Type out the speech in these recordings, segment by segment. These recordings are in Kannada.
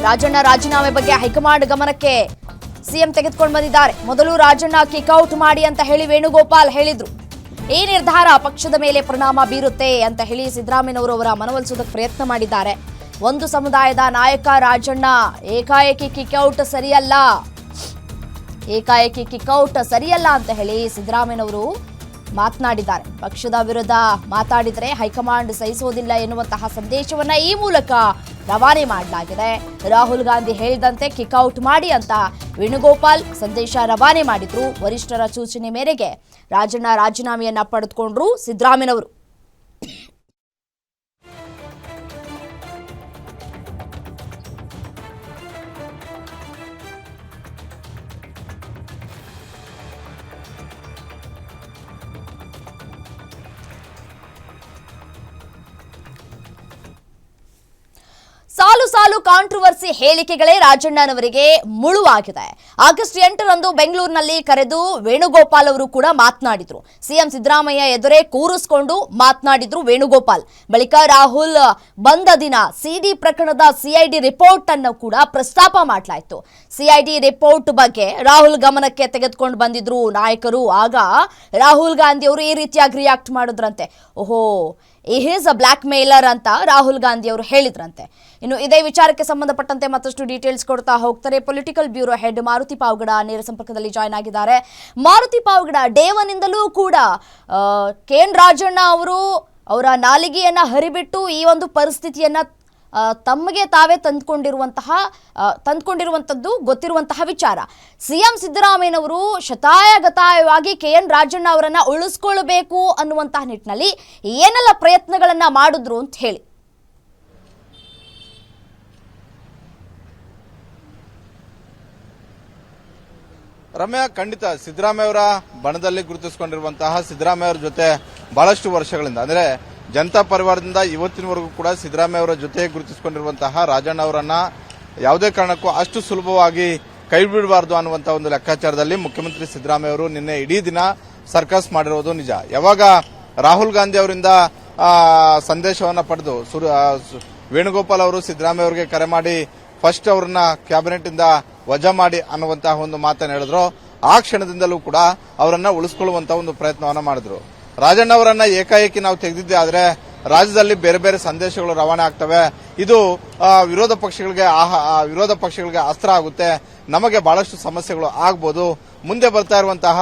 ರಾಜಣ್ಣ ರಾಜೀನಾಮೆ ಬಗ್ಗೆ ಹೈಕಮಾಂಡ್ ಗಮನಕ್ಕೆ ಸಿಎಂ ತೆಗೆದುಕೊಂಡು ಬಂದಿದ್ದಾರೆ. ಮೊದಲು ರಾಜಣ್ಣ ಕಿಕ್ಔಟ್ ಮಾಡಿ ಅಂತ ಹೇಳಿ ವೇಣುಗೋಪಾಲ್ ಹೇಳಿದ್ರು. ಈ ನಿರ್ಧಾರ ಪಕ್ಷದ ಮೇಲೆ ಪರಿಣಾಮ ಬೀರುತ್ತೆ ಅಂತ ಹೇಳಿ ಸಿದ್ದರಾಮಯ್ಯನವರು ಅವರ ಮನವೊಲಿಸೋದಕ್ಕೆ ಪ್ರಯತ್ನ ಮಾಡಿದ್ದಾರೆ. ಒಂದು ಸಮುದಾಯದ ನಾಯಕ ರಾಜಣ್ಣ ಏಕಾಏಕಿ ಕಿಕ್ಔಟ್ ಸರಿಯಲ್ಲ ಅಂತ ಹೇಳಿ ಸಿದ್ದರಾಮಯ್ಯನವರು ಮಾತನಾಡಿದ್ದಾರೆ. ಪಕ್ಷದ ವಿರುದ್ಧ ಮಾತಾಡಿದರೆ ಹೈಕಮಾಂಡ್ ಸಹಿಸೋದಿಲ್ಲ ಎನ್ನುವಂತಹ ಸಂದೇಶವನ್ನ ಈ ಮೂಲಕ ರವಾನೆ ಮಾಡಲಾಗಿದೆ. ರಾಹುಲ್ ಗಾಂಧಿ ಹೇಳಿದಂತೆ ಕಿಕ್ಔಟ್ ಮಾಡಿ ಅಂತ ವೇಣುಗೋಪಾಲ್ ಸಂದೇಶ ರವಾನೆ ಮಾಡಿದ್ರು. ವರಿಷ್ಠರ ಸೂಚನೆ ಮೇರೆಗೆ ರಾಜಣ್ಣ ರಾಜೀನಾಮೆಯನ್ನ ಪಡೆದುಕೊಂಡ್ರು ಸಿದ್ದರಾಮಯ್ಯನವರು. ಸಾಲು ಸಾಲು ಕಾಂಟ್ರವರ್ಸಿ ಹೇಳಿಕೆಗಳೇ ರಾಜಣ್ಣನವರಿಗೆ ಮುಳುವಾಗಿದೆ. ಆಗಸ್ಟ್ 8ರಂದು ಬೆಂಗಳೂರಿನಲ್ಲಿ ಕರೆದು ವೇಣುಗೋಪಾಲ್ ಅವರು ಕೂಡ ಮಾತನಾಡಿದ್ರು. ಸಿಎಂ ಸಿದ್ದರಾಮಯ್ಯ ಎದುರೇ ಕೂರಿಸಿಕೊಂಡು ಮಾತನಾಡಿದ್ರು ವೇಣುಗೋಪಾಲ್. ಬಳಿಕ ರಾಹುಲ್ ಬಂದ ದಿನ ಸಿಡಿ ಪ್ರಕರಣದ ಸಿಐಡಿ ರಿಪೋರ್ಟ್ ಅನ್ನು ಕೂಡ ಪ್ರಸ್ತಾಪ ಮಾಡಲಾಯಿತು. ಸಿಐಡಿ ರಿಪೋರ್ಟ್ ಬಗ್ಗೆ ರಾಹುಲ್ ಗಮನಕ್ಕೆ ತೆಗೆದುಕೊಂಡು ಬಂದಿದ್ರು ನಾಯಕರು. ಆಗ ರಾಹುಲ್ ಗಾಂಧಿ ಅವರು ಈ ರೀತಿಯಾಗಿ ರಿಯಾಕ್ಟ್ ಮಾಡಿದ್ರಂತೆ. ಓಹೋ, ಈಸ್ ಅ ಬ್ಲಾಕ್ ಮೇಲರ್ ಅಂತ ರಾಹುಲ್ ಗಾಂಧಿ ಅವರು ಹೇಳಿದ್ರಂತೆ. ಇನ್ನು ಇದೇ ವಿಚಾರಕ್ಕೆ ಸಂಬಂಧಪಟ್ಟಂತೆ ಮತ್ತಷ್ಟು ಡೀಟೇಲ್ಸ್ ಕೊಡ್ತಾ ಹೋಗ್ತಾರೆ political bureau head Maruti Pavagada ನೇರ ಸಂಪರ್ಕದಲ್ಲಿ ಜಾಯ್ನ್ ಆಗಿದ್ದಾರೆ. ಮಾರುತಿ ಪಾವಗಡ, ಡೇ ಒನ್ ಇಂದಲೂ ಕೂಡ ಕೆಎನ್ ರಾಜಣ್ಣ ಅವರು ಅವರ ನಾಲಿಗೆಯನ್ನ ಹರಿಬಿಟ್ಟು ಈ ಒಂದು ಪರಿಸ್ಥಿತಿಯನ್ನ ತಮಗೆ ತಾವೇ ತಂದುಕೊಂಡಿರುವಂಥದ್ದು ಗೊತ್ತಿರುವಂತಹ ವಿಚಾರ. ಸಿಎಂ ಸಿದ್ದರಾಮಯ್ಯನವರು ಶತಾಯಗತಾಯವಾಗಿ ಕೆಎನ್ ರಾಜಣ್ಣ ಅವರನ್ನ ಉಳಿಸ್ಕೊಳ್ಬೇಕು ಅನ್ನುವಂತಹ ನಿಟ್ಟಿನಲ್ಲಿ ಏನೆಲ್ಲ ಪ್ರಯತ್ನಗಳನ್ನ ಮಾಡಿದ್ರು ಅಂತ ಹೇಳಿ. ರಮ್ಯಾ, ಖಂಡಿತ ಸಿದ್ದರಾಮಯ್ಯ ಅವರ ಬಣದಲ್ಲಿ ಗುರುತಿಸಿಕೊಂಡಿರುವಂತಹ ಸಿದ್ದರಾಮಯ್ಯ ಅವರ ಜೊತೆ ಬಹಳಷ್ಟು ವರ್ಷಗಳಿಂದ ಅಂದ್ರೆ ಜನತಾ ಪರಿವಾರದಿಂದ ಇವತ್ತಿನವರೆಗೂ ಕೂಡ ಸಿದ್ದರಾಮಯ್ಯ ಅವರ ಜೊತೆ ಗುರುತಿಸಿಕೊಂಡಿರುವಂತಹ ರಾಜಣ್ಣ ಅವರನ್ನ ಯಾವುದೇ ಕಾರಣಕ್ಕೂ ಅಷ್ಟು ಸುಲಭವಾಗಿ ಕೈ ಬಿಡಬಾರದು ಅನ್ನುವಂತ ಒಂದು ಲೆಕ್ಕಾಚಾರದಲ್ಲಿ ಮುಖ್ಯಮಂತ್ರಿ ಸಿದ್ದರಾಮಯ್ಯ ಅವರು ನಿನ್ನೆ ಇಡೀ ದಿನ ಸರ್ಕಸ್ ಮಾಡಿರೋದು ನಿಜ. ಯಾವಾಗ ರಾಹುಲ್ ಗಾಂಧಿ ಅವರಿಂದ ಸಂದೇಶವನ್ನ ಪಡೆದು ವೇಣುಗೋಪಾಲ್ ಅವರು ಸಿದ್ದರಾಮಯ್ಯ ಅವರಿಗೆ ಕರೆ ಮಾಡಿ ಫಸ್ಟ್ ಅವರನ್ನ ಕ್ಯಾಬಿನೆಟ್ ಇಂದ ವಜಾ ಮಾಡಿ ಅನ್ನುವಂತಹ ಒಂದು ಮಾತನ್ನು ಹೇಳಿದ್ರು. ಆ ಕ್ಷಣದಿಂದಲೂ ಕೂಡ ಅವರನ್ನ ಉಳಿಸಿಕೊಳ್ಳುವಂತಹ ಒಂದು ಪ್ರಯತ್ನವನ್ನ ಮಾಡಿದ್ರು. ರಾಜಣ್ಣ ಅವರನ್ನ ಏಕಾಏಕಿ ನಾವು ತೆಗೆದಿದ್ದೆ ಆದ್ರೆ ರಾಜ್ಯದಲ್ಲಿ ಬೇರೆ ಬೇರೆ ಸಂದೇಶಗಳು ರವಾನೆ ಆಗ್ತವೆ. ಇದು ವಿರೋಧ ಪಕ್ಷಗಳಿಗೆ ಅಸ್ತ್ರ ಆಗುತ್ತೆ. ನಮಗೆ ಬಹಳಷ್ಟು ಸಮಸ್ಯೆಗಳು ಆಗ್ಬೋದು. ಮುಂದೆ ಬರ್ತಾ ಇರುವಂತಹ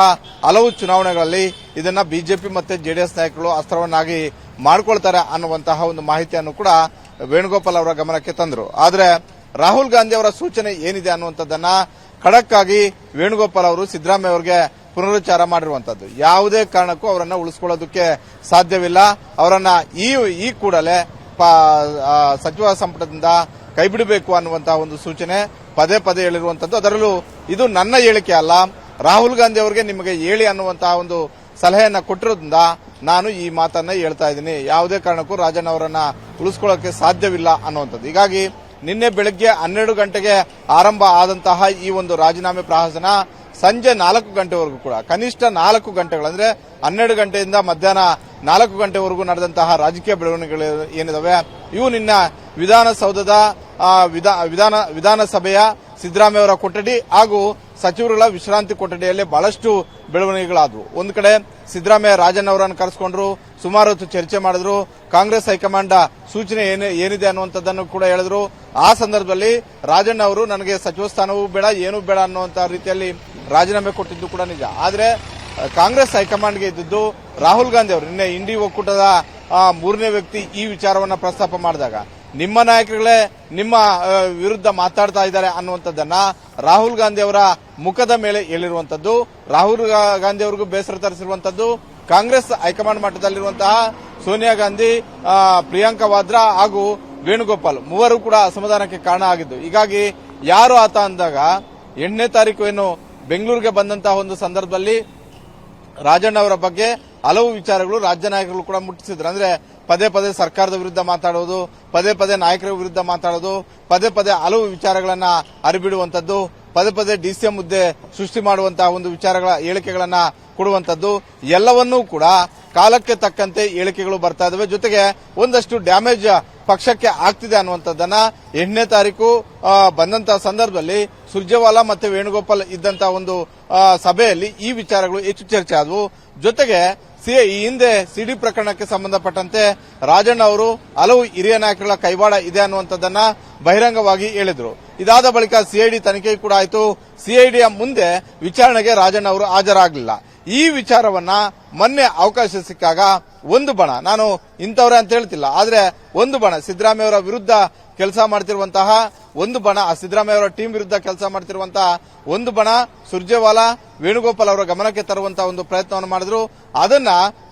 ಹಲವು ಚುನಾವಣೆಗಳಲ್ಲಿ ಇದನ್ನ ಬಿಜೆಪಿ ಮತ್ತೆ ಜೆಡಿಎಸ್ ನಾಯಕರು ಅಸ್ತ್ರವನ್ನಾಗಿ ಮಾಡಿಕೊಳ್ತಾರೆ ಅನ್ನುವಂತಹ ಒಂದು ಮಾಹಿತಿಯನ್ನು ಕೂಡ ವೇಣುಗೋಪಾಲ್ ಅವರ ಗಮನಕ್ಕೆ ತಂದರು. ಆದ್ರೆ ರಾಹುಲ್ ಗಾಂಧಿ ಅವರ ಸೂಚನೆ ಏನಿದೆ ಅನ್ನುವಂಥದ್ದನ್ನ ಖಡಕ್ ಆಗಿ ವೇಣುಗೋಪಾಲ್ ಅವರು ಸಿದ್ದರಾಮಯ್ಯ ಅವರಿಗೆ ಪುನರುಚ್ಚಾರ ಮಾಡಿರುವಂತದ್ದು. ಯಾವುದೇ ಕಾರಣಕ್ಕೂ ಅವರನ್ನ ಉಳಿಸಿಕೊಳ್ಳೋದಕ್ಕೆ ಸಾಧ್ಯವಿಲ್ಲ. ಅವರನ್ನ ಈ ಕೂಡಲೇ ಸಚಿವ ಸಂಪುಟದಿಂದ ಕೈಬಿಡಬೇಕು ಅನ್ನುವಂತಹ ಒಂದು ಸೂಚನೆ ಪದೇ ಪದೇ ಹೇಳಿರುವಂತದ್ದು. ಅದರಲ್ಲೂ ಇದು ನನ್ನ ಹೇಳಿಕೆ ಅಲ್ಲ, ರಾಹುಲ್ ಗಾಂಧಿ ಅವರಿಗೆ ನಿಮಗೆ ಹೇಳಿ ಅನ್ನುವಂತಹ ಒಂದು ಸಲಹೆಯನ್ನ ಕೊಟ್ಟಿರೋದ್ರಿಂದ ನಾನು ಈ ಮಾತನ್ನ ಹೇಳ್ತಾ ಇದ್ದೀನಿ. ಯಾವುದೇ ಕಾರಣಕ್ಕೂ ರಾಜಣ್ಣ ಅವರನ್ನ ಉಳಿಸಿಕೊಳ್ಳೋಕೆ ಸಾಧ್ಯವಿಲ್ಲ ಅನ್ನುವಂಥದ್ದು. ಹೀಗಾಗಿ ನಿನ್ನೆ ಬೆಳಗ್ಗೆ 12 ಗಂಟೆಗೆ ಆರಂಭ ಆದಂತಹ ಈ ಒಂದು ರಾಜೀನಾಮೆ ಪ್ರಹಸನ ಸಂಜೆ 4 ಗಂಟೆವರೆಗೂ ಕೂಡ ಕನಿಷ್ಠ 4 ಗಂಟೆಗಳು ಅಂದ್ರೆ 12 ಗಂಟೆಯಿಂದ ಮಧ್ಯಾಹ್ನ 4 ಗಂಟೆವರೆಗೂ ನಡೆದಂತಹ ರಾಜಕೀಯ ಬೆಳವಣಿಗೆಗಳು ಏನಿದಾವೆ ಇವು ನಿನ್ನ ವಿಧಾನಸೌಧದ ವಿಧಾನಸಭೆಯ ಸಿದ್ದರಾಮಯ್ಯ ಅವರ ಕೊಠಡಿ ಹಾಗೂ ಸಚಿವರುಗಳ ವಿಶ್ರಾಂತಿ ಕೊಠಡಿಯಲ್ಲಿ ಬಹಳಷ್ಟು ಬೆಳವಣಿಗೆಗಳಾದವು. ಒಂದು ಕಡೆ ಸಿದ್ದರಾಮಯ್ಯ ರಾಜಣ್ಣ ಅವರನ್ನು ಕರೆಸಿಕೊಂಡ್ರು, ಸುಮಾರು ಹೊತ್ತು ಚರ್ಚೆ ಮಾಡಿದ್ರು. ಕಾಂಗ್ರೆಸ್ ಹೈಕಮಾಂಡ್ ಸೂಚನೆ ಏನಿದೆ ಅನ್ನುವಂಥದ್ದನ್ನು ಕೂಡ ಹೇಳಿದ್ರು. ಆ ಸಂದರ್ಭದಲ್ಲಿ ರಾಜಣ್ಣ ಅವರು ನನಗೆ ಸಚಿವ ಸ್ಥಾನವೂ ಬೇಡ, ಏನೂ ಬೇಡ ಅನ್ನುವಂತಹ ರೀತಿಯಲ್ಲಿ ರಾಜೀನಾಮೆ ಕೊಟ್ಟಿದ್ದು ಕೂಡ ನಿಜ. ಆದ್ರೆ ಕಾಂಗ್ರೆಸ್ ಹೈಕಮಾಂಡ್ಗೆ ಇದ್ದದ್ದು ರಾಹುಲ್ ಗಾಂಧಿ ಅವರು ನಿನ್ನೆ ಇಂಡಿ ಒಕ್ಕೂಟದ 3ನೇ ವ್ಯಕ್ತಿ ಈ ವಿಚಾರವನ್ನ ಪ್ರಸ್ತಾಪ ಮಾಡಿದಾಗ ನಿಮ್ಮ ನಾಯಕರುಗಳೇ ನಿಮ್ಮ ವಿರುದ್ಧ ಮಾತಾಡ್ತಾ ಇದ್ದಾರೆ ಅನ್ನುವಂಥದ್ದನ್ನ ರಾಹುಲ್ ಗಾಂಧಿ ಅವರ ಮುಖದ ಮೇಲೆ ಹೇಳಿರುವಂತದ್ದು. ರಾಹುಲ್ ಗಾಂಧಿ ಅವರಿಗೂ ಬೇಸರ ತರಿಸಿರುವಂತದ್ದು. ಕಾಂಗ್ರೆಸ್ ಹೈಕಮಾಂಡ್ ಮಟ್ಟದಲ್ಲಿರುವಂತಹ ಸೋನಿಯಾ ಗಾಂಧಿ, ಪ್ರಿಯಾಂಕಾ ವಾದ್ರಾ ಹಾಗೂ ವೇಣುಗೋಪಾಲ್ ಮೂವರು ಕೂಡ ಅಸಮಾಧಾನಕ್ಕೆ ಕಾರಣ ಆಗಿದ್ದು. ಹೀಗಾಗಿ ಯಾರು ಆತ ಅಂದಾಗ 8ನೇ ತಾರೀಕು ಏನು ಬೆಂಗಳೂರಿಗೆ ಬಂದಂತಹ ಒಂದು ಸಂದರ್ಭದಲ್ಲಿ ರಾಜಣ್ಣ ಅವರ ಬಗ್ಗೆ ಹಲವು ವಿಚಾರಗಳು ರಾಜ್ಯ ನಾಯಕರು ಕೂಡ ಮುಟ್ಟಿಸಿದ್ರು. ಅಂದ್ರೆ ಪದೇ ಪದೇ ಸರ್ಕಾರದ ವಿರುದ್ಧ ಮಾತಾಡೋದು, ಪದೇ ಪದೇ ನಾಯಕರ ವಿರುದ್ಧ ಮಾತಾಡೋದು, ಪದೇ ಪದೇ ಹಲವು ವಿಚಾರಗಳನ್ನ ಅರಿಬಿಡುವಂತದ್ದು, ಪದೇ ಪದೇ ಡಿಸಿಎಂ ಹುದ್ದೆ ಸೃಷ್ಟಿ ಮಾಡುವಂತಹ ಒಂದು ವಿಚಾರಗಳ ಹೇಳಿಕೆಗಳನ್ನ ಕೊಡುವಂತದ್ದು, ಎಲ್ಲವನ್ನೂ ಕೂಡ ಕಾಲಕ್ಕೆ ತಕ್ಕಂತೆ ಹೇಳಿಕೆಗಳು ಬರ್ತಾ ಇದಾವೆ. ಜೊತೆಗೆ ಒಂದಷ್ಟು ಡ್ಯಾಮೇಜ್ ಪಕ್ಷಕ್ಕೆ ಆಗ್ತಿದೆ ಅನ್ನುವಂಥದ್ದನ್ನ 8ನೇ ತಾರೀಕು ಬಂದಂತಹ ಸಂದರ್ಭದಲ್ಲಿ ಸುರ್ಜೇವಾಲಾ ಮತ್ತೆ ವೇಣುಗೋಪಾಲ್ ಇದ್ದಂತಹ ಒಂದು ಸಭೆಯಲ್ಲಿ ಈ ವಿಚಾರಗಳು ಹೆಚ್ಚು ಚರ್ಚೆ ಆದವು. ಜೊತೆಗೆ ಈ ಹಿಂದೆ ಸಿಡಿ ಪ್ರಕರಣಕ್ಕೆ ಸಂಬಂಧಪಟ್ಟಂತೆ ರಾಜಣ್ಣ ಅವರು ಹಲವು ಹಿರಿಯ ನಾಯಕರ ಕೈವಾಡ ಇದೆ ಅನ್ನುವಂಥದ್ದನ್ನ ಬಹಿರಂಗವಾಗಿ ಹೇಳಿದ್ರು. ಇದಾದ ಬಳಿಕ ಸಿಐಡಿ ತನಿಖೆ ಕೂಡ ಆಯಿತು. ಸಿಐಡಿಯ ಮುಂದೆ ವಿಚಾರಣೆಗೆ ರಾಜಣ್ಣ ಅವರು ಹಾಜರಾಗಲಿಲ್ಲ. ಈ ವಿಚಾರವನ್ನ ಮೊನ್ನೆ ಅವಕಾಶ ಸಿಕ್ಕಾಗ ಒಂದು ಬಣ, ನಾನು ಇಂಥವ್ರೆ ಅಂತ ಹೇಳ್ತಿಲ್ಲ, ಆದ್ರೆ ಒಂದು ಬಣ ಸಿದ್ದರಾಮಯ್ಯ ಅವರ ವಿರುದ್ಧ ಕೆಲಸ ಮಾಡ್ತಿರುವಂತಹ ಒಂದು ಬಣ, ಸಿದ್ದರಾಮಯ್ಯ ಅವರ ಟೀಮ್ ವಿರುದ್ಧ ಕೆಲಸ ಮಾಡ್ತಿರುವಂತಹ ಒಂದು ಬಣ ಸುರ್ಜೇವಾಲಾ ವೇಣುಗೋಪಾಲ್ ಅವರ ಗಮನಕ್ಕೆ ತರುವಂತಹ ಒಂದು ಪ್ರಯತ್ನವನ್ನು ಮಾಡಿದ್ರು. ಅದನ್ನ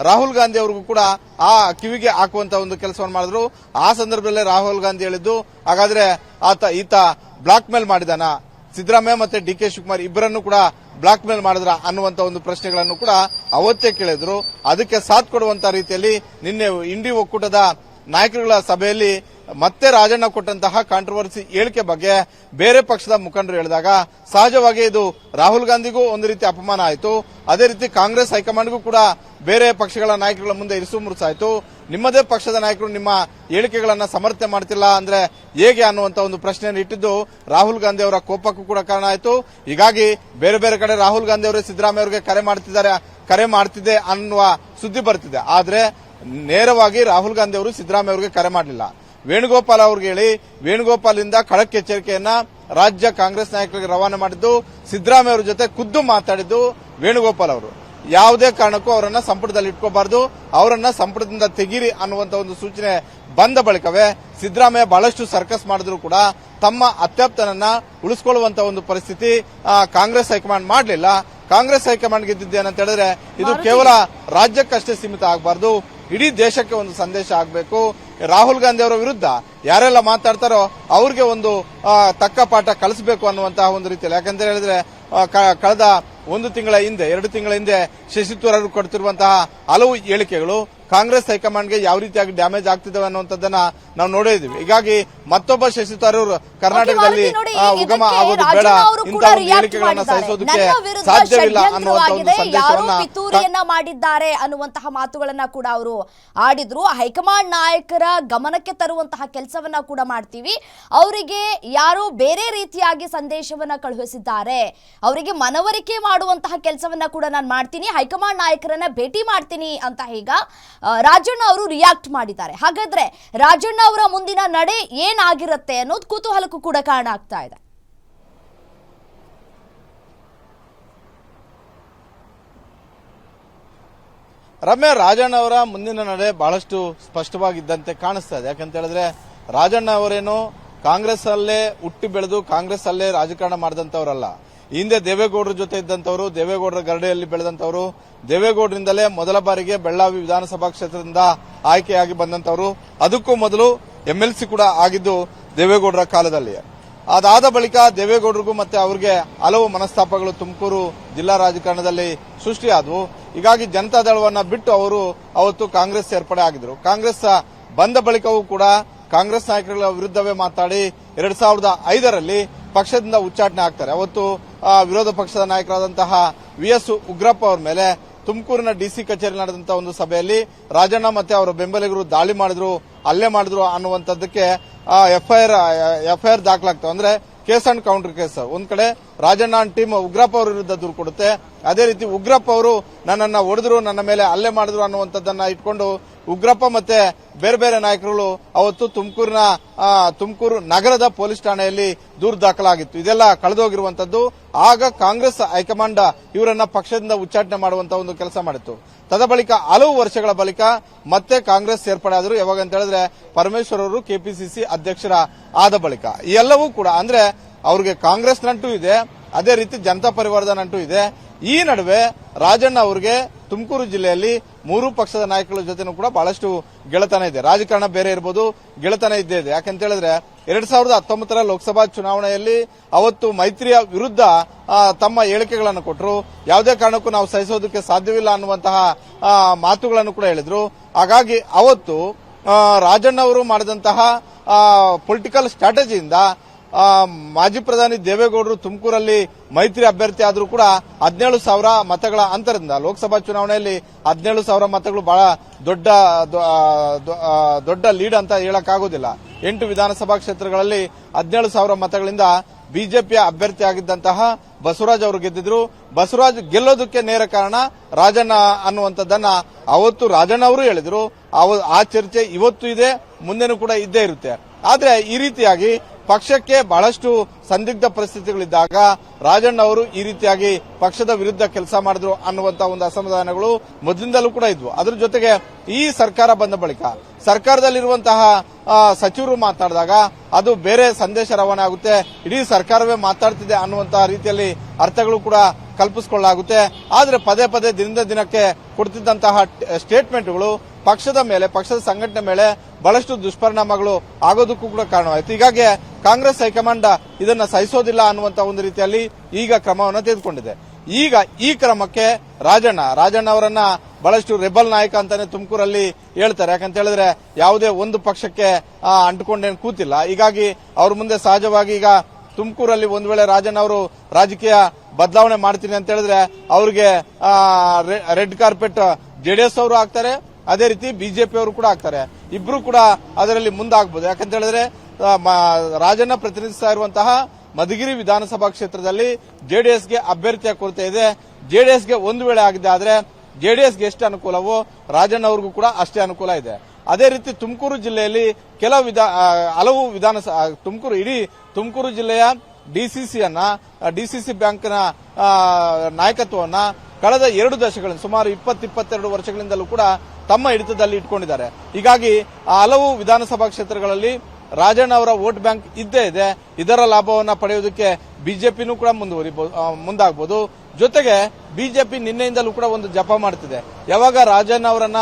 ರಾಹುಲ್ ಗಾಂಧಿ ಅವರಿಗೂ ಕೂಡ ಆ ಕಿವಿಗೆ ಹಾಕುವಂತ ಒಂದು ಕೆಲಸವನ್ನು ಮಾಡಿದ್ರು. ಆ ಸಂದರ್ಭದಲ್ಲೇ ರಾಹುಲ್ ಗಾಂಧಿ ಹೇಳಿದ್ದು, ಹಾಗಾದ್ರೆ ಈತ ಬ್ಲಾಕ್ ಮೇಲ್ ಮಾಡಿದಾನ, ಸಿದ್ದರಾಮಯ್ಯ ಮತ್ತೆ ಡಿಕೆ ಶಿವಕುಮಾರ್ ಇಬ್ಬರನ್ನು ಕೂಡ ಬ್ಲಾಕ್ ಮೇಲ್ ಮಾಡಿದ್ರ ಅನ್ನುವಂತ ಒಂದು ಪ್ರಶ್ನೆಗಳನ್ನು ಕೂಡ ಅವತ್ತೇ ಕೇಳಿದ್ರು. ಅದಕ್ಕೆ ಸಾಥ್ ಕೊಡುವಂತ ರೀತಿಯಲ್ಲಿ ನಿನ್ನೆ ಇಂಡಿ ಒಕ್ಕೂಟದ ನಾಯಕರುಗಳ ಸಭೆಯಲ್ಲಿ ಮತ್ತೆ ರಾಜಣ್ಣ ಕೊಟ್ಟಂತಹ ಕಾಂಟ್ರವರ್ಸಿ ಹೇಳಿಕೆ ಬಗ್ಗೆ ಬೇರೆ ಪಕ್ಷದ ಮುಖಂಡರು ಹೇಳಿದಾಗ ಸಹಜವಾಗಿ ಇದು ರಾಹುಲ್ ಗಾಂಧಿಗೂ ಒಂದು ರೀತಿ ಅಪಮಾನ ಆಯಿತು. ಅದೇ ರೀತಿ ಕಾಂಗ್ರೆಸ್ ಹೈಕಮಾಂಡ್ಗೂ ಕೂಡ ಬೇರೆ ಪಕ್ಷಗಳ ನಾಯಕರುಗಳ ಮುಂದೆ ಇರಿಸು ಮುರುಸಾಯಿತು. ನಿಮ್ಮದೇ ಪಕ್ಷದ ನಾಯಕರು ನಿಮ್ಮ ಹೇಳಿಕೆಗಳನ್ನ ಸಮರ್ಥನೆ ಮಾಡ್ತಿಲ್ಲ ಅಂದ್ರೆ ಹೇಗೆ ಅನ್ನುವಂತ ಒಂದು ಪ್ರಶ್ನೆಯನ್ನು ಇಟ್ಟಿದ್ದು ರಾಹುಲ್ ಗಾಂಧಿ ಅವರ ಕೋಪಕ್ಕೂ ಕೂಡ ಕಾರಣ ಆಯಿತು. ಹೀಗಾಗಿ ಬೇರೆ ಬೇರೆ ಕಡೆ ರಾಹುಲ್ ಗಾಂಧಿ ಅವರೇ ಸಿದ್ದರಾಮಯ್ಯ ಅವರಿಗೆ ಕರೆ ಮಾಡ್ತಿದೆ ಅನ್ನುವ ಸುದ್ದಿ ಬರ್ತಿದೆ. ಆದ್ರೆ ನೇರವಾಗಿ ರಾಹುಲ್ ಗಾಂಧಿ ಅವರು ಸಿದ್ದರಾಮಯ್ಯ ಅವರಿಗೆ ಕರೆ ಮಾಡಲಿಲ್ಲ. ವೇಣುಗೋಪಾಲ್ ಅವ್ರಿಗೆ ಹೇಳಿ ವೇಣುಗೋಪಾಲ್ ಇಂದ ಖಡಕ್ ಎಚ್ಚರಿಕೆಯನ್ನ ರಾಜ್ಯ ಕಾಂಗ್ರೆಸ್ ನಾಯಕರಿಗೆ ರವಾನೆ ಮಾಡಿದ್ದು, ಸಿದ್ದರಾಮಯ್ಯ ಅವರ ಜೊತೆ ಖುದ್ದು ಮಾತಾಡಿದ್ದು ವೇಣುಗೋಪಾಲ್ ಅವರು. ಯಾವುದೇ ಕಾರಣಕ್ಕೂ ಅವರನ್ನ ಸಂಪುಟದಲ್ಲಿ ಇಟ್ಕೋಬಾರದು, ಅವರನ್ನ ಸಂಪುಟದಿಂದ ತೆಗೀರಿ ಅನ್ನುವಂತ ಒಂದು ಸೂಚನೆ ಬಂದ ಬಳಿಕವೇ ಸಿದ್ದರಾಮಯ್ಯ ಬಹಳಷ್ಟು ಸರ್ಕಸ್ ಮಾಡಿದ್ರು ಕೂಡ ತಮ್ಮ ಅತ್ಯಾಪ್ತನನ್ನ ಉಳಿಸಿಕೊಳ್ಳುವಂತ ಒಂದು ಪರಿಸ್ಥಿತಿ ಕಾಂಗ್ರೆಸ್ ಹೈಕಮಾಂಡ್ ಮಾಡಲಿಲ್ಲ. ಕಾಂಗ್ರೆಸ್ ಹೈಕಮಾಂಡ್ ಗೆದ್ದಿದ್ದೇನಂತ ಹೇಳಿದ್ರೆ ಇದು ಕೇವಲ ರಾಜ್ಯಕ್ಕಷ್ಟೇ ಸೀಮಿತ ಆಗಬಾರದು, ಇಡೀ ದೇಶಕ್ಕೆ ಒಂದು ಸಂದೇಶ ಆಗಬೇಕು. ರಾಹುಲ್ ಗಾಂಧಿ ಅವರ ವಿರುದ್ಧ ಯಾರೆಲ್ಲ ಮಾತಾಡ್ತಾರೋ ಅವ್ರಿಗೆ ಒಂದು ತಕ್ಕ ಪಾಠ ಕಲಿಸಬೇಕು ಅನ್ನುವಂತಹ ಒಂದು ರೀತಿಯಲ್ಲಿ. ಯಾಕಂತ ಹೇಳಿದ್ರೆ ಕಳೆದ 1 ತಿಂಗಳ ಹಿಂದೆ 2 ತಿಂಗಳ ಹಿಂದೆ ಶಶಿ ತರೂರ್ ಕೊಡ್ತಿರುವಂತಹ ಹಲವು ಹೇಳಿಕೆಗಳು ಕಾಂಗ್ರೆಸ್ ಹೈಕಮಾಂಡ್ಗೆ ಯಾವ ರೀತಿಯಾಗಿ ಡ್ಯಾಮೇಜ್ ಆಗ್ತಿದ್ದಾವೆ ಅನ್ನುವಂಥದ್ದನ್ನ ನಾವು ನೋಡಿದ್ವಿ. ಹೀಗಾಗಿ ಮತ್ತೊಬ್ಬ ಶಶಿ ತರೂರ್ ಕರ್ನಾಟಕದಲ್ಲಿ ಉಗಮ ಆಗೋದು ಬೇಡ, ಇಂತಹ ಹೇಳಿಕೆಗಳನ್ನ ಸಹಿಸೋದಕ್ಕೆ ಸಾಧ್ಯವಿಲ್ಲ ಅನ್ನುವಂಥ ಒಂದು ಸಂದೇಶವನ್ನ ಪಿತೂರಿಯನ್ನ ಮಾಡಿದ್ದಾರೆ ಅನ್ನುವಂತಹ ಮಾತುಗಳನ್ನ ಕೂಡ ಅವರು ಆಡಿದ್ರು. ಹೈಕಮಾಂಡ್ ನಾಯಕರ ಗಮನಕ್ಕೆ ತರುವಂತಹ ಕೆಲಸವನ್ನ ಕೂಡ ಮಾಡ್ತೀವಿ, ಅವರಿಗೆ ಯಾರೋ ಬೇರೆ ರೀತಿಯಾಗಿ ಸಂದೇಶವನ್ನ ಕಳುಹಿಸಿದ್ದಾರೆ, ಅವರಿಗೆ ಮನವರಿಕೆ ಮಾಡುವಂತಹ ಕೆಲಸವನ್ನ ಕೂಡ ನಾನು ಮಾಡ್ತೀನಿ, ಹೈಕಮಾಂಡ್ ನಾಯಕರನ್ನ ಭೇಟಿ ಮಾಡ್ತೀನಿ ಅಂತ ಈಗ ರಾಜಣ್ಣ ಅವರು ರಿಯಾಕ್ಟ್ ಮಾಡಿದ್ದಾರೆ. ಹಾಗಾದ್ರೆ ರಾಜಣ್ಣ ಅವರ ಮುಂದಿನ ನಡೆ ಏನಾಗಿರುತ್ತೆ ಅನ್ನೋದು ಕುತೂಹಲಕ್ಕೂ ಕೂಡ ಕಾರಣ ಆಗ್ತಾ ಇದೆ. ರಮ್ಯಾ, ರಾಜಣ್ಣ ಅವರ ಮುಂದಿನ ನಡೆ ಬಹಳಷ್ಟು ಸ್ಪಷ್ಟವಾಗಿದ್ದಂತೆ ಕಾಣಿಸ್ತಾ ಇದೆ. ಯಾಕಂತ ಹೇಳಿದ್ರೆ ರಾಜಣ್ಣ ಅವರೇನು ಕಾಂಗ್ರೆಸ್ ಅಲ್ಲೇ ಹುಟ್ಟಿ ಬೆಳೆದು ಕಾಂಗ್ರೆಸ್ ಅಲ್ಲೇ ರಾಜಕಾರಣ ಮಾಡಿದಂತವರಲ್ಲ. ಹಿಂದೆ ದೇವೇಗೌಡರ ಜೊತೆ ಇದ್ದಂತವರು, ದೇವೇಗೌಡರ ಗರಡಿಯಲ್ಲಿ ಬೆಳೆದಂತವರು, ದೇವೇಗೌಡರಿಂದಲೇ ಮೊದಲ ಬಾರಿಗೆ ಬೆಳ್ಳಾವಿ ವಿಧಾನಸಭಾ ಕ್ಷೇತ್ರದಿಂದ ಆಯ್ಕೆಯಾಗಿ ಬಂದಂತವರು, ಅದಕ್ಕೂ ಮೊದಲು MLC ಕೂಡ ಆಗಿದ್ದು ದೇವೇಗೌಡರ ಕಾಲದಲ್ಲಿ. ಅದಾದ ಬಳಿಕ ದೇವೇಗೌಡರಿಗೂ ಮತ್ತೆ ಅವರಿಗೆ ಹಲವು ಮನಸ್ತಾಪಗಳು ತುಮಕೂರು ಜಿಲ್ಲಾ ರಾಜಕಾರಣದಲ್ಲಿ ಸೃಷ್ಟಿಯಾದವು. ಹೀಗಾಗಿ ಜನತಾದಳವನ್ನ ಬಿಟ್ಟು ಅವರು ಅವತ್ತು ಕಾಂಗ್ರೆಸ್ ಸೇರ್ಪಡೆ ಆಗಿದ್ರು. ಕಾಂಗ್ರೆಸ್ ಬಂದ ಬಳಿಕವೂ ಕೂಡ ಕಾಂಗ್ರೆಸ್ ನಾಯಕರ ವಿರುದ್ಧವೇ ಮಾತಾಡಿ 2005ರಲ್ಲಿ ಪಕ್ಷದಿಂದ ಉಚ್ಚಾಟನೆ ಆಗ್ತಾರೆ. ಅವತ್ತು ವಿರೋಧ ಪಕ್ಷದ ನಾಯಕರಾದಂತಹ VS ಉಗ್ರಪ್ಪ ಅವರ ಮೇಲೆ ತುಮಕೂರಿನ DC ಕಚೇರಿ ನಡೆದಂತಹ ಒಂದು ಸಭೆಯಲ್ಲಿ ರಾಜಣ್ಣ ಮತ್ತೆ ಅವರ ಬೆಂಬಲಿಗರು ದಾಳಿ ಮಾಡಿದ್ರು, ಹಲ್ಲೆ ಮಾಡಿದ್ರು ಅನ್ನುವಂಥದ್ದಕ್ಕೆ ಎಫ್ಐಆರ್ ದಾಖಲಾಗ್ತವೆ. ಅಂದ್ರೆ ಕೇಸ್ ಅಂಡ್ ಕೌಂಟರ್ ಕೇಸ್. ಒಂದ್ ಕಡೆ ರಾಜಣ್ಣ ಟೀಮ್ ಉಗ್ರಪ್ಪ ಅವರ ವಿರುದ್ಧ ದೂರು ಕೊಡುತ್ತೆ, ಅದೇ ರೀತಿ ಉಗ್ರಪ್ಪ ಅವರು ನನ್ನನ್ನ ಹೊಡೆದ್ರು, ನನ್ನ ಮೇಲೆ ಹಲ್ಲೆ ಮಾಡಿದ್ರು ಅನ್ನುವಂಥದ್ದನ್ನ ಇಟ್ಕೊಂಡು ಉಗ್ರಪ್ಪ ಮತ್ತೆ ಬೇರೆ ಬೇರೆ ನಾಯಕರು ಅವತ್ತು ತುಮಕೂರು ನಗರದ ಪೊಲೀಸ್ ಠಾಣೆಯಲ್ಲಿ ದೂರು ದಾಖಲಾಗಿತ್ತು. ಇದೆಲ್ಲ ಕಳೆದೋಗಿರುವಂತದ್ದು. ಆಗ ಕಾಂಗ್ರೆಸ್ ಹೈಕಮಾಂಡ್ ಇವರನ್ನ ಪಕ್ಷದಿಂದ ಉಚ್ಚಾಟನೆ ಮಾಡುವಂತಹ ಒಂದು ಕೆಲಸ ಮಾಡಿತ್ತು. ತದಬಳಿಕ ಹಲವು ವರ್ಷಗಳ ಬಳಿಕ ಮತ್ತೆ ಕಾಂಗ್ರೆಸ್ ಸೇರ್ಪಡೆ ಆದರು. ಯಾವಾಗ ಅಂತ ಹೇಳಿದ್ರೆ ಪರಮೇಶ್ವರ್ ಅವರು KPCC ಅಧ್ಯಕ್ಷರ ಆದ ಬಳಿಕ. ಈ ಎಲ್ಲವೂ ಕೂಡ ಅಂದ್ರೆ ಅವ್ರಿಗೆ ಕಾಂಗ್ರೆಸ್ ನಂಟು ಇದೆ, ಅದೇ ರೀತಿ ಜನತಾ ಪರಿವಾರದ ನಂಟು ಇದೆ. ಈ ನಡುವೆ ರಾಜಣ್ಣ ಅವರಿಗೆ ತುಮಕೂರು ಜಿಲ್ಲೆಯಲ್ಲಿ 3 ಪಕ್ಷದ ನಾಯಕರ ಜೊತೆನೂ ಕೂಡ ಬಹಳಷ್ಟು ಗೆಳೆತನ ಇದೆ. ರಾಜಕಾರಣ ಬೇರೆ ಇರಬಹುದು, ಗೆಳೆತನ ಇದ್ದೇ ಇದೆ. ಯಾಕಂತ ಹೇಳಿದ್ರೆ 2019ರ ಲೋಕಸಭಾ ಚುನಾವಣೆಯಲ್ಲಿ ಅವತ್ತು ಮೈತ್ರಿಯ ವಿರುದ್ಧ ತಮ್ಮ ಹೇಳಿಕೆಗಳನ್ನು ಕೊಟ್ಟರು. ಯಾವುದೇ ಕಾರಣಕ್ಕೂ ನಾವು ಸಹಿಸೋದಕ್ಕೆ ಸಾಧ್ಯವಿಲ್ಲ ಅನ್ನುವಂತಹ ಮಾತುಗಳನ್ನು ಕೂಡ ಹೇಳಿದ್ರು. ಹಾಗಾಗಿ ಅವತ್ತು ರಾಜಣ್ಣ ಅವರು ಮಾಡಿದಂತಹ ಪೊಲಿಟಿಕಲ್ ಸ್ಟ್ರಾಟಜಿಯಿಂದ ಮಾಜಿ ಪ್ರಧಾನಿ ದೇವೇಗೌಡರು ತುಮಕೂರಲ್ಲಿ ಮೈತ್ರಿ ಅಭ್ಯರ್ಥಿ ಆದರೂ ಕೂಡ 17,000 ಮತಗಳ ಅಂತರದಿಂದ ಲೋಕಸಭಾ ಚುನಾವಣೆಯಲ್ಲಿ 17,000 ಮತಗಳು ಬಹಳ ದೊಡ್ಡ ಲೀಡ್ ಅಂತ ಹೇಳಕ್ಕಾಗೋದಿಲ್ಲ. 8 ವಿಧಾನಸಭಾ ಕ್ಷೇತ್ರಗಳಲ್ಲಿ 17,000 ಮತಗಳಿಂದ ಬಿಜೆಪಿಯ ಅಭ್ಯರ್ಥಿ ಆಗಿದ್ದಂತಹ ಬಸವರಾಜ್ ಅವರು ಗೆದ್ದಿದ್ರು. ಬಸವರಾಜ್ ಗೆಲ್ಲೋದಕ್ಕೆ ನೇರ ಕಾರಣ ರಾಜಣ್ಣ ಅನ್ನುವಂಥದ್ದನ್ನ ಅವತ್ತು ರಾಜಣ್ಣ ಅವರು ಹೇಳಿದ್ರು. ಆ ಚರ್ಚೆ ಇವತ್ತು ಇದೆ, ಮುಂದೆನೂ ಕೂಡ ಇದ್ದೇ ಇರುತ್ತೆ. ಆದ್ರೆ ಈ ರೀತಿಯಾಗಿ ಪಕ್ಷಕ್ಕೆ ಬಹಳಷ್ಟು ಸಂದಿಗ್ಧ ಪರಿಸ್ಥಿತಿಗಳಿದ್ದಾಗ ರಾಜಣ್ಣ ಅವರು ಈ ರೀತಿಯಾಗಿ ಪಕ್ಷದ ವಿರುದ್ಧ ಕೆಲಸ ಮಾಡಿದ್ರು ಅನ್ನುವಂತ ಒಂದು ಅಸಮಾಧಾನಗಳು ಮೊದಲಿಂದಲೂ ಕೂಡ ಇದ್ವು. ಅದ್ರ ಜೊತೆಗೆ ಈ ಸರ್ಕಾರ ಬಂದ ಬಳಿಕ ಸರ್ಕಾರದಲ್ಲಿರುವಂತಹ ಸಚಿವರು ಮಾತನಾಡಿದಾಗ ಅದು ಬೇರೆ ಸಂದೇಶ ರವಾನೆ ಆಗುತ್ತೆ, ಇಡೀ ಸರ್ಕಾರವೇ ಮಾತಾಡ್ತಿದೆ ಅನ್ನುವಂತಹ ರೀತಿಯಲ್ಲಿ ಅರ್ಥಗಳು ಕೂಡ ಕಲ್ಪಿಸಿಕೊಳ್ಳಲಾಗುತ್ತೆ. ಆದ್ರೆ ಪದೇ ಪದೇ ದಿನದಿಂದ ದಿನಕ್ಕೆ ಕೊಡ್ತಿದ್ದಂತಹ ಸ್ಟೇಟ್ಮೆಂಟ್ಗಳು ಪಕ್ಷದ ಮೇಲೆ, ಪಕ್ಷದ ಸಂಘಟನೆ ಮೇಲೆ ಬಹಳಷ್ಟು ದುಷ್ಪರಿಣಾಮಗಳು ಆಗೋದಕ್ಕೂ ಕೂಡ ಕಾರಣವಾಯಿತು. ಹೀಗಾಗಿ ಕಾಂಗ್ರೆಸ್ ಹೈಕಮಾಂಡ್ ಇದನ್ನ ಸಹಿಸೋದಿಲ್ಲ ಅನ್ನುವಂತ ಒಂದು ರೀತಿಯಲ್ಲಿ ಈಗ ಕ್ರಮವನ್ನು ತೆಗೆದುಕೊಂಡಿದೆ. ಈಗ ಈ ಕ್ರಮಕ್ಕೆ ರಾಜಣ್ಣ ಅವರನ್ನ ಬಹಳಷ್ಟು ರೆಬಲ್ ನಾಯಕ ಅಂತಾನೆ ತುಮಕೂರಲ್ಲಿ ಹೇಳ್ತಾರೆ. ಯಾಕಂತ ಹೇಳಿದ್ರೆ ಯಾವುದೇ ಒಂದು ಪಕ್ಷಕ್ಕೆ ಅಂಟುಕೊಂಡೇನು ಕೂತಿಲ್ಲ. ಹೀಗಾಗಿ ಅವ್ರ ಮುಂದೆ ಸಹಜವಾಗಿ ಈಗ ತುಮಕೂರಲ್ಲಿ ಒಂದ್ ವೇಳೆ ರಾಜಣ್ಣ ಅವರು ರಾಜಕೀಯ ಬದಲಾವಣೆ ಮಾಡ್ತೀನಿ ಅಂತ ಹೇಳಿದ್ರೆ ಅವ್ರಿಗೆ ರೆಡ್ ಕಾರ್ಪೆಟ್ ಜೆಡಿಎಸ್ ಅವರು ಆಗ್ತಾರೆ, ಅದೇ ರೀತಿ ಬಿಜೆಪಿ ಅವರು ಕೂಡ ಆಗ್ತಾರೆ. ಇಬ್ರು ಕೂಡ ಅದರಲ್ಲಿ ಮುಂದಾಗಬಹುದು. ಯಾಕಂತ ಹೇಳಿದ್ರೆ ರಾಜಣ್ಣ ಪ್ರತಿನಿಧಿಸ್ತಾ ಇರುವಂತಹ ಮಧುಗಿರಿ ವಿಧಾನಸಭಾ ಕ್ಷೇತ್ರದಲ್ಲಿ ಜೆಡಿಎಸ್ಗೆ ಅಭ್ಯರ್ಥಿಯ ಕೊರತೆ ಇದೆ. ಜೆಡಿಎಸ್ಗೆ ಒಂದು ವೇಳೆ ಆಗಿದೆ ಆದ್ರೆ ಜೆಡಿಎಸ್ಗೆ ಎಷ್ಟು ಅನುಕೂಲವೋ ರಾಜಣ್ಣ ಅವ್ರಿಗೂ ಕೂಡ ಅಷ್ಟೇ ಅನುಕೂಲ ಇದೆ. ಅದೇ ರೀತಿ ತುಮಕೂರು ಜಿಲ್ಲೆಯಲ್ಲಿ ಹಲವು ಇಡೀ ತುಮಕೂರು ಜಿಲ್ಲೆಯ ಡಿಸಿಸಿ ಬ್ಯಾಂಕ್ನ ನಾಯಕತ್ವವನ್ನ ಕಳೆದ 2 ದಶಕಗಳಿಂದ ಸುಮಾರು 20-22 ವರ್ಷಗಳಿಂದಲೂ ಕೂಡ ತಮ್ಮ ಹಿಡಿತದಲ್ಲಿ ಇಟ್ಕೊಂಡಿದ್ದಾರೆ. ಹೀಗಾಗಿ ಹಲವು ವಿಧಾನಸಭಾ ಕ್ಷೇತ್ರಗಳಲ್ಲಿ ರಾಜಣ್ಣ ಅವರ ವೋಟ್ ಬ್ಯಾಂಕ್ ಇದ್ದೇ ಇದೆ. ಇದರ ಲಾಭವನ್ನ ಪಡೆಯುವುದಕ್ಕೆ ಬಿಜೆಪಿನೂ ಕೂಡ ಮುಂದಾಗಬಹುದು. ಜೊತೆಗೆ ಬಿಜೆಪಿ ನಿನ್ನೆಯಿಂದಲೂ ಕೂಡ ಒಂದು ಜಪ ಮಾಡ್ತಿದೆ. ಯಾವಾಗ ರಾಜಣ್ಣ ಅವರನ್ನ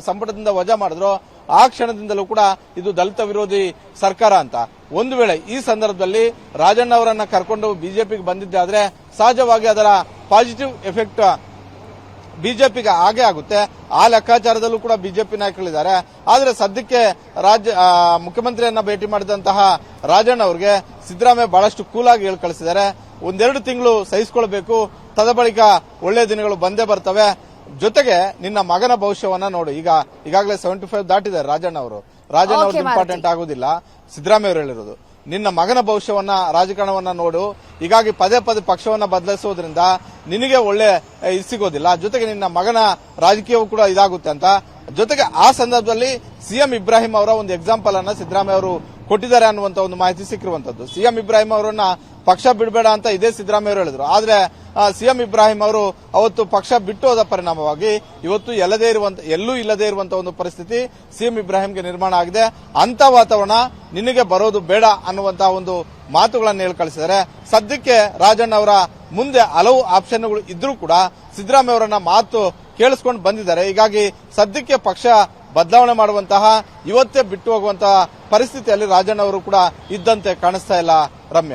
ಸಂಪುಟದಿಂದ ವಜಾ ಮಾಡಿದ್ರು ಆ ಕ್ಷಣದಿಂದಲೂ ಕೂಡ ಇದು ದಲಿತ ವಿರೋಧಿ ಸರ್ಕಾರ ಅಂತ. ಒಂದು ವೇಳೆ ಈ ಸಂದರ್ಭದಲ್ಲಿ ರಾಜಣ್ಣ ಅವರನ್ನ ಕರ್ಕೊಂಡು ಬಿಜೆಪಿಗೆ ಬಂದಿದ್ದಾದ್ರೆ ಸಹಜವಾಗಿ ಅದರ ಪಾಸಿಟಿವ್ ಎಫೆಕ್ಟ್ ಬಿಜೆಪಿಗೆ ಆಗೇ ಆಗುತ್ತೆ. ಆ ಲೆಕ್ಕಾಚಾರದಲ್ಲೂ ಕೂಡ ಬಿಜೆಪಿ ನಾಯಕರಿದ್ದಾರೆ. ಆದ್ರೆ ಸದ್ಯಕ್ಕೆ ಮುಖ್ಯಮಂತ್ರಿಯನ್ನ ಭೇಟಿ ಮಾಡಿದಂತಹ ರಾಜಣ್ಣ ಅವರಿಗೆ ಸಿದ್ದರಾಮಯ್ಯ ಬಹಳಷ್ಟು ಕೂಲಾಗಿ ಹೇಳಿ ಕಳಿಸಿದ್ದಾರೆ. 1-2 ತಿಂಗಳು ಸಹಿಸಿಕೊಳ್ಬೇಕು, ತದಬಳಿಕ ಒಳ್ಳೆ ದಿನಗಳು ಬಂದೇ ಬರ್ತವೆ. ಜೊತೆಗೆ ನಿನ್ನ ಮಗನ ಭವಿಷ್ಯವನ್ನ ನೋಡು. ಈಗಾಗಲೇ 75 ದಾಟಿದ್ದಾರೆ ರಾಜಣ್ಣ ಅವರು ಇಂಪಾರ್ಟೆಂಟ್ ಆಗುದಿಲ್ಲ, ಸಿದ್ದರಾಮಯ್ಯ ಅವರು ಹೇಳಿರೋದು. ನಿನ್ನ ಮಗನ ಭವಿಷ್ಯವನ್ನ, ರಾಜಕಾರಣವನ್ನ ನೋಡು. ಹೀಗಾಗಿ ಪದೇ ಪದೇ ಪಕ್ಷವನ್ನ ಬದಲಿಸೋದ್ರಿಂದ ನಿನಗೆ ಒಳ್ಳೆ ಸಿಗೋದಿಲ್ಲ. ಜೊತೆಗೆ ನಿನ್ನ ಮಗನ ರಾಜಕೀಯವೂ ಕೂಡ ಇದಾಗುತ್ತೆ ಅಂತ. ಜೊತೆಗೆ ಆ ಸಂದರ್ಭದಲ್ಲಿ ಸಿಎಂ ಇಬ್ರಾಹಿಂ ಅವರ ಒಂದು ಎಕ್ಸಾಂಪಲ್ ಅನ್ನ ಸಿದ್ದರಾಮಯ್ಯ ಅವರು ಕೊಟ್ಟಿದ್ದಾರೆ ಅನ್ನುವಂತ ಒಂದು ಮಾಹಿತಿ ಸಿಕ್ಕಿರುವಂತದ್ದು. ಸಿಎಂ ಇಬ್ರಾಹಿಂ ಅವರನ್ನ ಪಕ್ಷ ಬಿಡಬೇಡ ಅಂತ ಇದೇ ಸಿದ್ದರಾಮಯ್ಯ ಅವರು ಹೇಳಿದ್ರು. ಆದ್ರೆ ಸಿಎಂ ಇಬ್ರಾಹಿಂ ಅವರು ಅವತ್ತು ಪಕ್ಷ ಬಿಟ್ಟು ಹೋದ ಪರಿಣಾಮವಾಗಿ ಇವತ್ತು ಎಲ್ಲೂ ಇಲ್ಲದೇ ಇರುವಂತಹ ಒಂದು ಪರಿಸ್ಥಿತಿ ಸಿಎಂ ಇಬ್ರಾಹಿಂಗೆ ನಿರ್ಮಾಣ ಆಗಿದೆ. ಅಂತ ವಾತಾವರಣ ನಿನಗೆ ಬರೋದು ಬೇಡ ಅನ್ನುವಂತಹ ಒಂದು ಮಾತುಗಳನ್ನು ಹೇಳಿ ಕಳಿಸಿದ್ದಾರೆ. ಸದ್ಯಕ್ಕೆ ರಾಜಣ್ಣ ಅವರ ಮುಂದೆ ಹಲವು ಆಪ್ಷನ್ಗಳು ಇದ್ರೂ ಕೂಡ ಸಿದ್ದರಾಮಯ್ಯ ಅವರನ್ನ ಮಾತು ಕೇಳಿಸ್ಕೊಂಡು ಬಂದಿದ್ದಾರೆ. ಹೀಗಾಗಿ ಸದ್ಯಕ್ಕೆ ಪಕ್ಷ ಬದಲಾವಣೆ ಮಾಡುವಂತಹ, ಇವತ್ತೇ ಬಿಟ್ಟು ಹೋಗುವಂತಹ ಪರಿಸ್ಥಿತಿಯಲ್ಲಿ ರಾಜಣ್ಣ ಅವರು ಕೂಡ ಇದ್ದಂತೆ ಕಾಣಿಸ್ತಾ ಇಲ್ಲ. ರಮ್ಯಾ.